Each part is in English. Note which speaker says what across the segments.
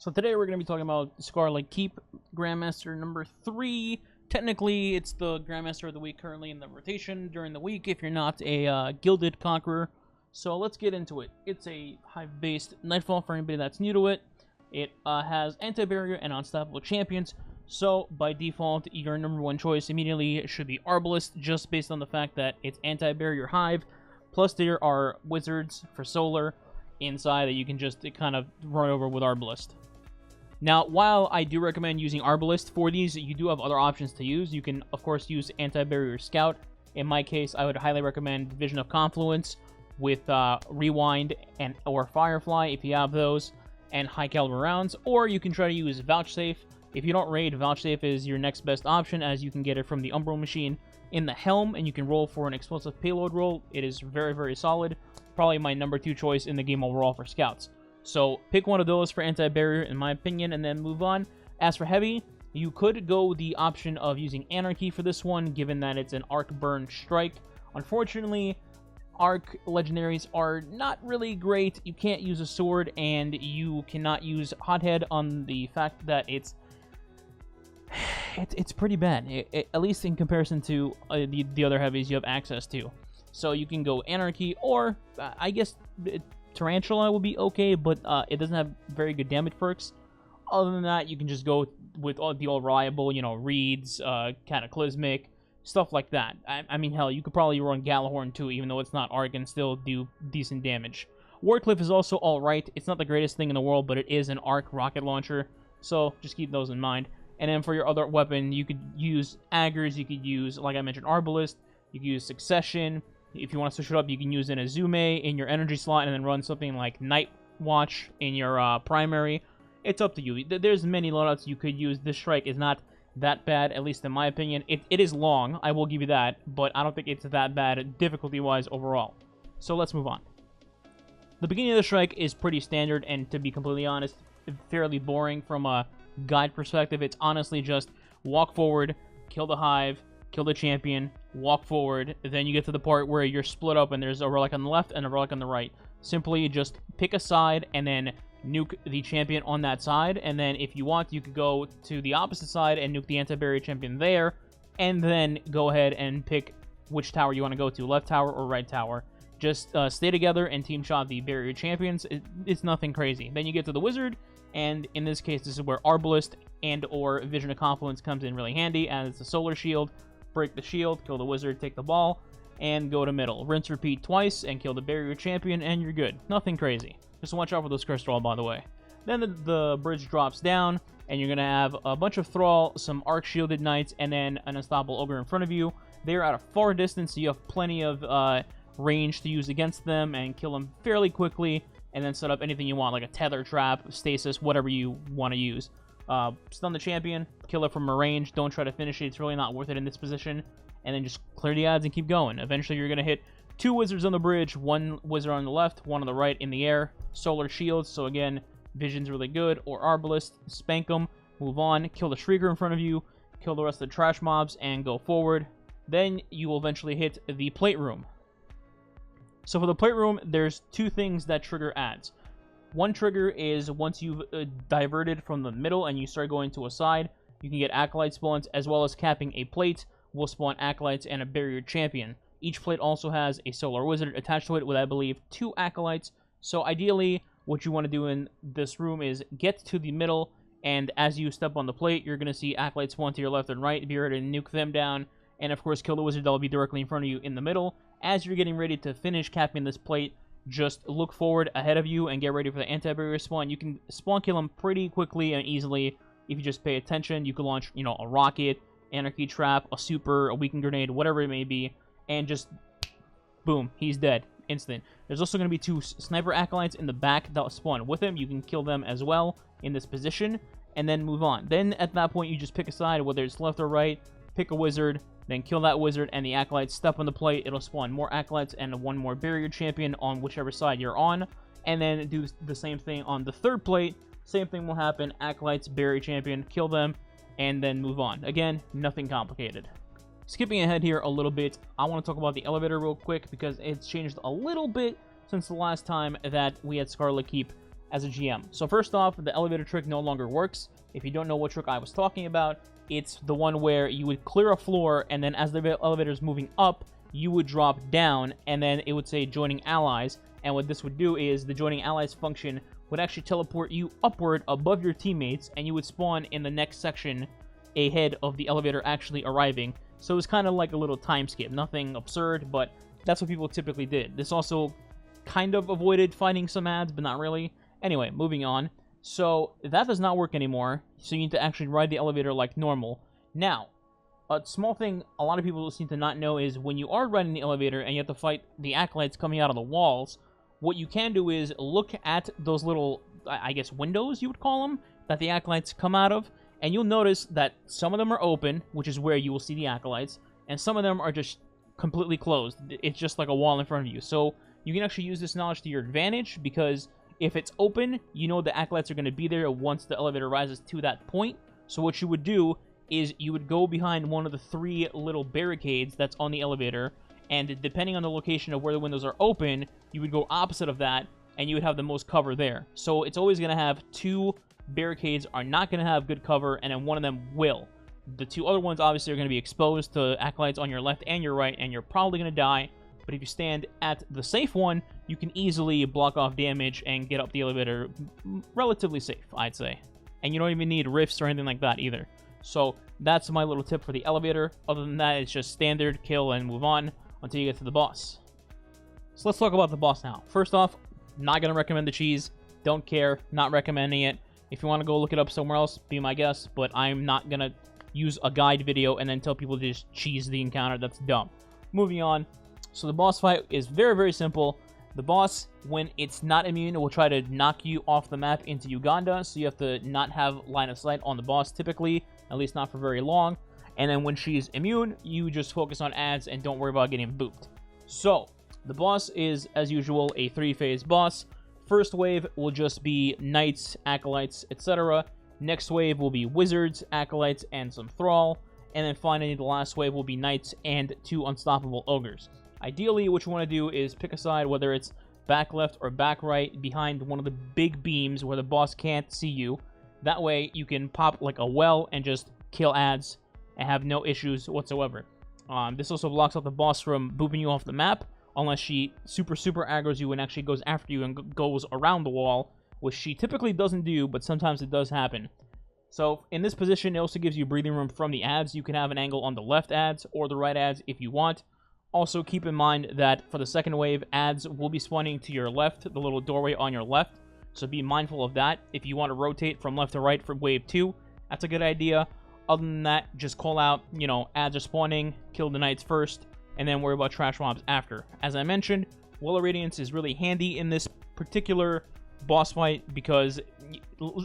Speaker 1: So today we're going to be talking about Scarlet Keep, Grandmaster number 3. Technically, it's the Grandmaster of the Week currently in the rotation during the week if you're not a Gilded Conqueror. So let's get into it. It's a Hive-based Nightfall for anybody that's new to it. It has Anti-Barrier and Unstoppable Champions. So by default, your number one choice immediately should be Arbalest, just based on the fact that it's Anti-Barrier Hive. Plus there are Wizards for Solar inside that you can just kind of run over with Arbalest. Now, while I do recommend using Arbalest for these, you do have other options to use. You can, of course, use Anti-Barrier Scout. In my case, I would highly recommend Vision of Confluence with Rewind or Firefly if you have those, and High Caliber rounds. Or you can try to use Vouchsafe. If you don't raid, Vouchsafe is your next best option, as you can get it from the Umbral machine in the helm, and you can roll for an explosive payload roll. It is very, very solid. Probably my number 2 choice in the game overall for scouts. So pick one of those for Anti-Barrier, in my opinion, and then move on. As for Heavy, you could go the option of using Anarchy for this one, given that it's an Arc Burn Strike. Unfortunately, Arc Legendaries are not really great. You can't use a sword, and you cannot use Hothead on the fact that it's pretty bad, at least in comparison to the other heavies you have access to. So you can go Anarchy, or I guess Tarantula will be okay, but it doesn't have very good damage perks. Other than that, you can just go with all the all reliable, Reeds, Cataclysmic, stuff like that. I mean, hell, you could probably run Galahorn too, even though it's not Arc, and still do decent damage. Warcliffe is also alright. It's not the greatest thing in the world, but it is an Arc rocket launcher, so just keep those in mind. And then for your other weapon, you could use Aggers, you could use, like I mentioned, Arbalest, you could use Succession. If you want to switch it up, you can use an Azume in your energy slot and then run something like Night Watch in your primary. It's up to you. There's many loadouts you could use. This strike is not that bad, at least in my opinion. It is long, I will give you that, but I don't think it's that bad difficulty-wise overall. So let's move on. The beginning of the strike is pretty standard, and to be completely honest, fairly boring from a guide perspective. It's honestly just walk forward, kill the Hive, kill the champion, walk forward, then you get to the part where you're split up and there's a relic on the left and a relic on the right. Simply just pick a side and then nuke the champion on that side, and then if you want, you could go to the opposite side and nuke the anti-barrier champion there, and then go ahead and pick which tower you want to go to, left tower or right tower. Just stay together and team shot the barrier champions. It's nothing crazy. Then you get to the wizard, and in this case, this is where Arbalest and or Vision of Confluence comes in really handy, as it's a solar shield. Break the shield, kill the wizard, take the ball, and go to middle. Rinse, repeat twice, and kill the barrier champion, and you're good. Nothing crazy. Just watch out for those curse thrall, by the way. Then the bridge drops down, and you're going to have a bunch of thrall, some arc shielded knights, and then an unstoppable ogre in front of you. They're at a far distance, so you have plenty of range to use against them, and kill them fairly quickly, and then set up anything you want, like a tether trap, stasis, whatever you want to use. Stun the champion, kill it from a range, don't try to finish it, it's really not worth it in this position, and then just clear the odds and keep going. Eventually you're going to hit 2 wizards on the bridge, 1 wizard on the left, 1 on the right in the air, solar shields, so again, vision's really good, or Arbalest, spank them, move on, kill the Shrieker in front of you, kill the rest of the trash mobs, and go forward. Then you will eventually hit the Playroom. So for the Playroom, there's 2 things that trigger adds. One trigger is once you've diverted from the middle and you start going to a side, you can get Acolyte spawns, as well as capping a plate will spawn Acolytes and a barrier champion. Each plate also has a solar wizard attached to it with, I believe, 2 Acolytes. So ideally, what you want to do in this room is get to the middle, and as you step on the plate, you're going to see Acolytes spawn to your left and right. Be ready to nuke them down, and of course kill the wizard that will be directly in front of you in the middle. As you're getting ready to finish capping this plate, just look forward ahead of you and get ready for the anti-barrier spawn. You can spawn kill them pretty quickly and easily if you just pay attention. You can launch, a rocket, anarchy trap, a super, a weakened grenade, whatever it may be, and just boom, he's dead. Instant. There's also going to be 2 sniper acolytes in the back that will spawn with him. You can kill them as well in this position and then move on. Then at that point, you just pick a side, whether it's left or right, pick a wizard, then kill that wizard, and the acolytes step on the plate. It'll spawn more acolytes and 1 more barrier champion on whichever side you're on, and then do the same thing on the 3rd plate. Same thing will happen. Acolytes, barrier champion, kill them, and then move on. Again, nothing complicated. Skipping ahead here a little bit, I want to talk about the elevator real quick because it's changed a little bit since the last time that we had Scarlet Keep. as a GM. So first off, the elevator trick no longer works. If you don't know what trick I was talking about, it's the one where you would clear a floor, and then as the elevator is moving up, you would drop down, and then it would say joining allies. And what this would do is the joining allies function would actually teleport you upward above your teammates, and you would spawn in the next section ahead of the elevator actually arriving. So it was kind of like a little time skip. Nothing absurd, but that's what people typically did. This also kind of avoided finding some ads, but not really. Anyway, moving on. So that does not work anymore, so you need to actually ride the elevator like normal. Now, a small thing a lot of people seem to not know is when you are riding the elevator and you have to fight the acolytes coming out of the walls, what you can do is look at those little, I guess, windows, you would call them, that the acolytes come out of, and you'll notice that some of them are open, which is where you will see the acolytes, and some of them are just completely closed. It's just like a wall in front of you. So you can actually use this knowledge to your advantage, because if it's open, you know the acolytes are going to be there once the elevator rises to that point. So what you would do is you would go behind one of the 3 little barricades that's on the elevator, and depending on the location of where the windows are open, you would go opposite of that, and you would have the most cover there. So it's always going to have 2 barricades are not going to have good cover, and then one of them will. The 2 other ones obviously are going to be exposed to acolytes on your left and your right, and you're probably going to die. But if you stand at the safe one, you can easily block off damage and get up the elevator relatively safe, I'd say. And you don't even need rifts or anything like that either. So that's my little tip for the elevator. Other than that, it's just standard, kill, and move on until you get to the boss. So let's talk about the boss now. First off, not going to recommend the cheese. Don't care. Not recommending it. If you want to go look it up somewhere else, be my guest. But I'm not going to use a guide video and then tell people to just cheese the encounter. That's dumb. Moving on. So the boss fight is very, very simple. The boss, when it's not immune, will try to knock you off the map into Uganda. So you have to not have line of sight on the boss typically. At least not for very long. And then when she's immune, you just focus on ads and don't worry about getting booped. So the boss is, as usual, a 3-phase boss. First wave will just be knights, acolytes, etc. Next wave will be wizards, acolytes, and some thrall. And then finally, the last wave will be knights and 2 unstoppable ogres. Ideally, what you want to do is pick a side, whether it's back left or back right, behind one of the big beams where the boss can't see you. That way, you can pop like a well and just kill ads and have no issues whatsoever. This also blocks out the boss from booping you off the map, unless she super aggro's you and actually goes after you and goes around the wall, which she typically doesn't do, but sometimes it does happen. So in this position, it also gives you breathing room from the ads. You can have an angle on the left ads or the right ads if you want. Also, keep in mind that for the second wave, ads will be spawning to your left, the little doorway on your left. So be mindful of that. If you want to rotate from left to right for wave 2, that's a good idea. Other than that, just call out, ads are spawning, kill the knights first, and then worry about trash mobs after. As I mentioned, Well of Radiance is really handy in this particular boss fight because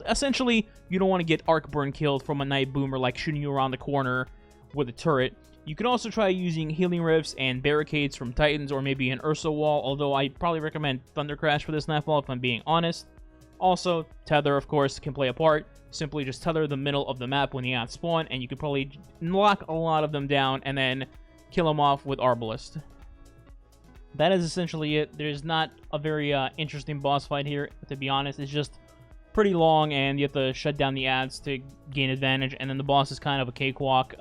Speaker 1: essentially you don't want to get arc burn killed from a night boomer like shooting you around the corner with a turret. You can also try using healing rifts and barricades from Titans or maybe an Ursa wall, although I probably recommend Thunder Crash for this Nightfall if I'm being honest. Also, Tether, of course, can play a part. Simply just tether the middle of the map when the ads spawn, and you can probably knock a lot of them down and then kill them off with Arbalest. That is essentially it. There's not a very interesting boss fight here, to be honest. It's just pretty long, and you have to shut down the ads to gain advantage, and then the boss is kind of a cakewalk.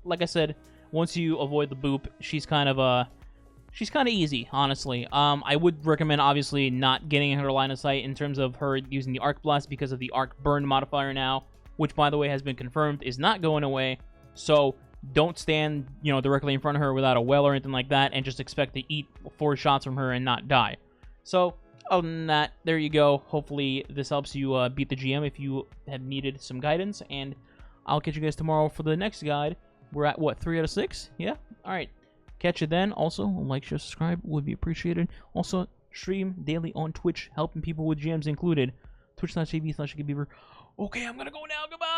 Speaker 1: Like I said, once you avoid the boop, she's kind of easy, honestly. I would recommend, obviously, not getting in her line of sight in terms of her using the Arc Blast because of the Arc Burn modifier now, which, by the way, has been confirmed is not going away. So don't stand, directly in front of her without a well or anything like that and just expect to eat 4 shots from her and not die. So, other than that, there you go. Hopefully, this helps you beat the GM if you have needed some guidance, and I'll catch you guys tomorrow for the next guide. We're at, what, 3 out of 6? Yeah? Alright. Catch you then. Also, like, share, subscribe would be appreciated. Also, stream daily on Twitch, helping people with GMs included. Twitch.tv/SneakyBeaver. Okay, I'm gonna go now. Goodbye!